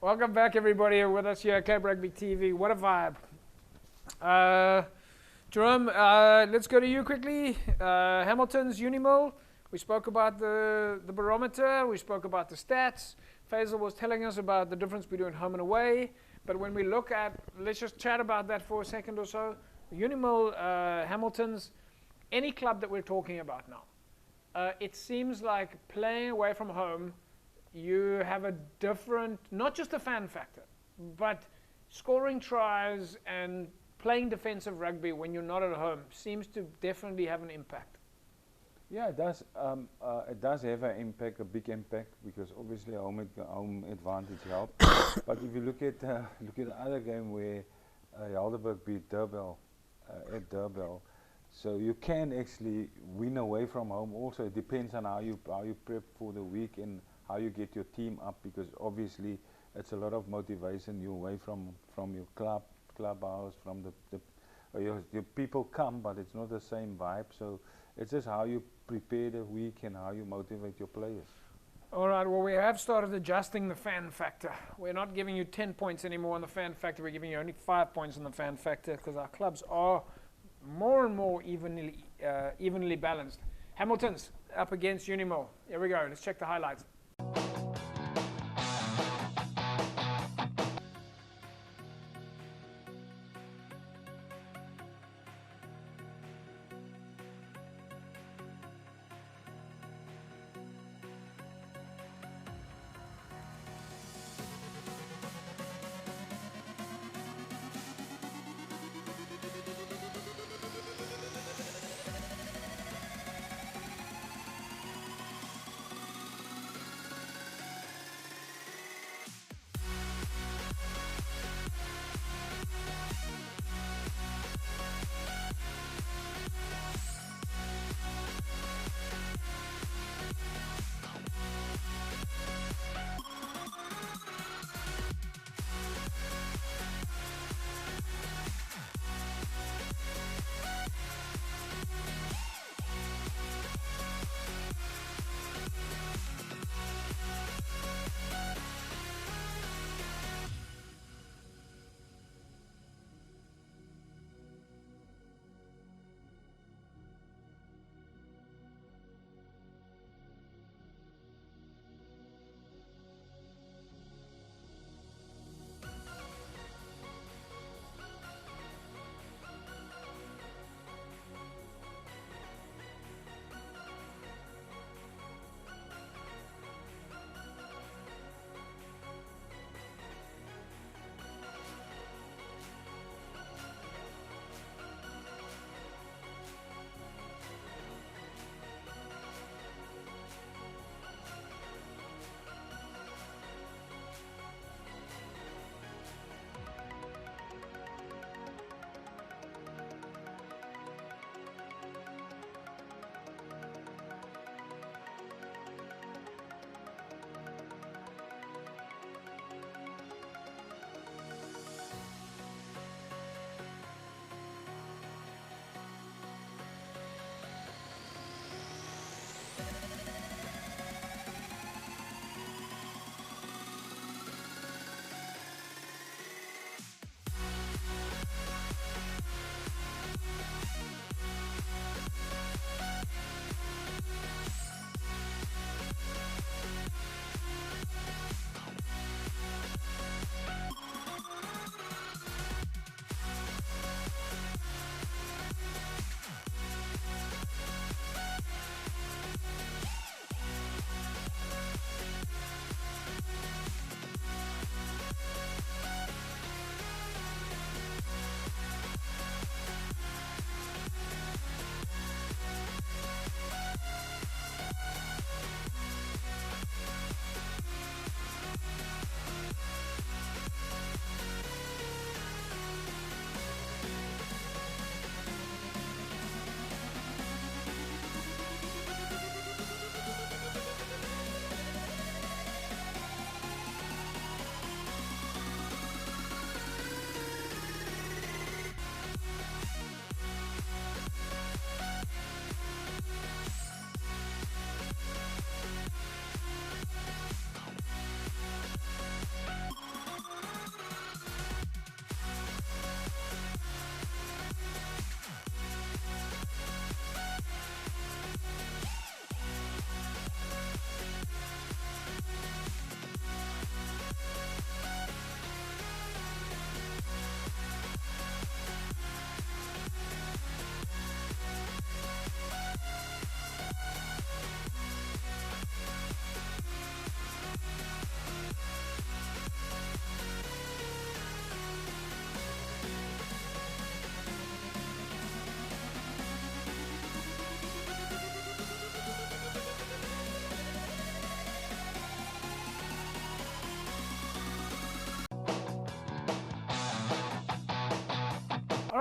Welcome back, everybody, with us here at Cape Rugby TV. What a vibe. Jerome, let's go to you quickly. Hamilton's Unil. We spoke about the barometer. We spoke about the stats. Faisal was telling us about the difference between home and away. But when we look at, let's just chat about that for a second or so. Unil, Hamilton's, any club that we're talking about now. It seems like playing away from home, you have a different, not just a fan factor, but scoring tries and playing defensive rugby when you're not at home seems to definitely have an impact. Yeah, it does. It does have an impact, a big impact, because obviously home advantage helps. But if you look at the other game where Helderberg beat Durbell at Durbell, so you can actually win away from home. Also, it depends on how you prep for the week and how you get your team up, because obviously it's a lot of motivation. You're away from your clubhouse, from your people come, but it's not the same vibe. So it's just how you prepare the week and how you motivate your players. All right, well, we have started adjusting the fan factor. We're not giving you 10 points anymore on the fan factor. We're giving you only 5 points on the fan factor because our clubs are more and more evenly balanced. Hamilton's up against Unil. Here we go. Let's check the highlights.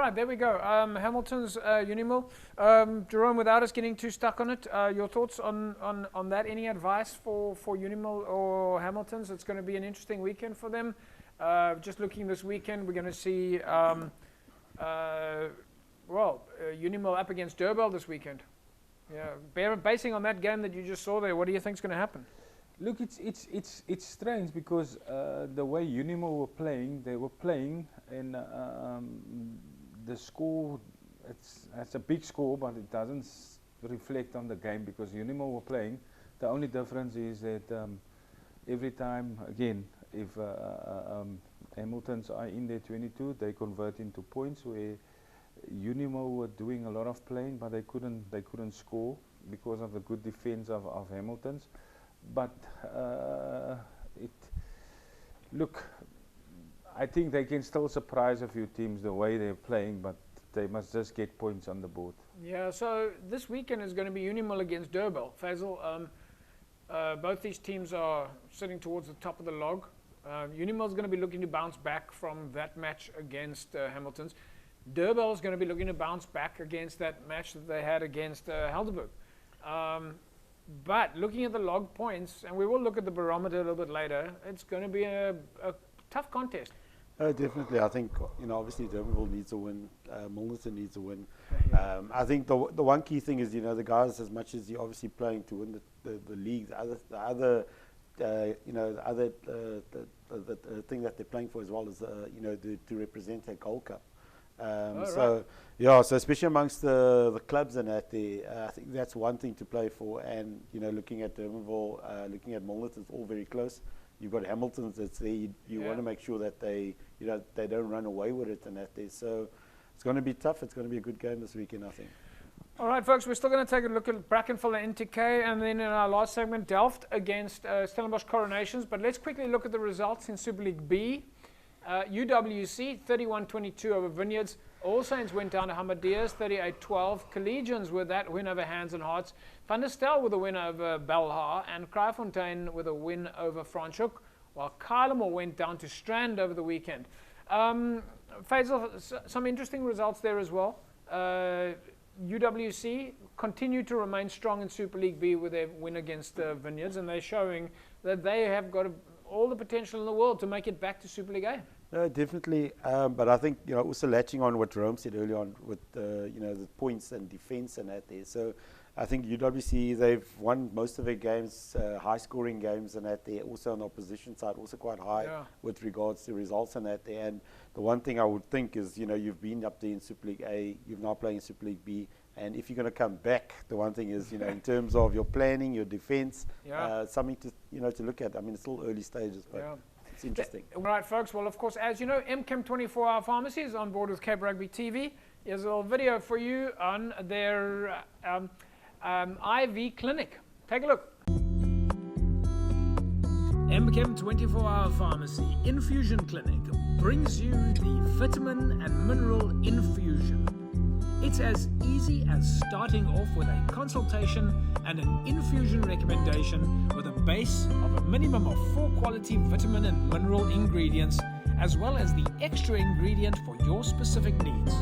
right, there we go. Hamilton's Unimil. Jerome, without us getting too stuck on it, your thoughts on that? Any advice for Unimil or Hamilton's? It's going to be an interesting weekend for them. Just looking this weekend, we're going to see, Unimil up against Durban this weekend. Yeah, basing on that game that you just saw there, what do you think is going to happen? Look, it's strange because the way Unimil were playing, they were playing, and the score, it's a big score, but it doesn't reflect on the game because Unimil were playing. The only difference is that every time, again, if Hamiltons are in their 22, they convert into points, where Unimil were doing a lot of playing, but they couldn't score because of the good defense of Hamilton's. But look, I think they can still surprise a few teams the way they're playing, but they must just get points on the board. Yeah, so this weekend is going to be Unimil against Durban. Faisal, both these teams are sitting towards the top of the log. Unimil is going to be looking to bounce back from that match against Hamilton's. Durban is going to be looking to bounce back against that match that they had against Helderberg. But looking at the log points, and we will look at the barometer a little bit later, it's going to be a tough contest. Definitely. I think, obviously Durbanville needs a win. Milnerton needs a win. Yeah. I think the one key thing is, the guys, as much as you're obviously playing to win the league, the other thing that they're playing for as well is, to represent a Gold Cup. So especially amongst the clubs and that, I think that's one thing to play for. And looking at Durbanville, looking at Milnerton, it's all very close. You've got Hamilton's that's there. You want to make sure that they don't run away with it and that there. So it's going to be tough. It's going to be a good game this weekend, I think. All right, folks, we're still going to take a look at Brackenfell and NTK, and then in our last segment, Delft against Stellenbosch Coronations. But let's quickly look at the results in Super League B. UWC 31-22 over Vineyards. All Saints went down to Hamadias 38-12. Collegians with that win over Hands and Hearts. Van der Stel with a win over Belhar, and Kraaifontein with a win over Franschhoek, while Kylemore went down to Strand over the weekend. Faisal, some interesting results there as well. UWC continue to remain strong in Super League B with their win against Vineyards, and they're showing that they have got all the potential in the world to make it back to Super League A. Definitely, but I think also latching on what Jerome said earlier on with the points and defence and that there. So I think UWC, they've won most of their games, high-scoring games and that there. Also on the opposition side, also quite high with regards to results and that there. And the one thing I would think is, you've been up there in Super League A, you're now playing in Super League B, and if you're going to come back, the one thing is, in terms of your planning, your defence, something to to look at. I mean, it's still early stages, but it's interesting. All right, folks. Well, of course, as you know, MChem 24-Hour Pharmacy is on board with Cape Rugby TV. Here's a little video for you on their IV clinic. Take a look. MChem 24-Hour Pharmacy Infusion Clinic brings you the vitamin and mineral infusion. It's as easy as starting off with a consultation and an infusion recommendation with a base of a minimum of 4 quality vitamin and mineral ingredients, as well as the extra ingredient for your specific needs.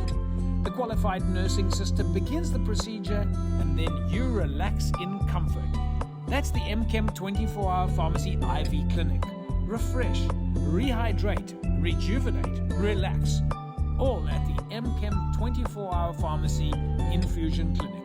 The qualified nursing system begins the procedure, and then you relax in comfort. That's the MChem 24-Hour Pharmacy IV Clinic. Refresh, rehydrate, rejuvenate, relax. All at the MChem 24-Hour Pharmacy Infusion Clinic.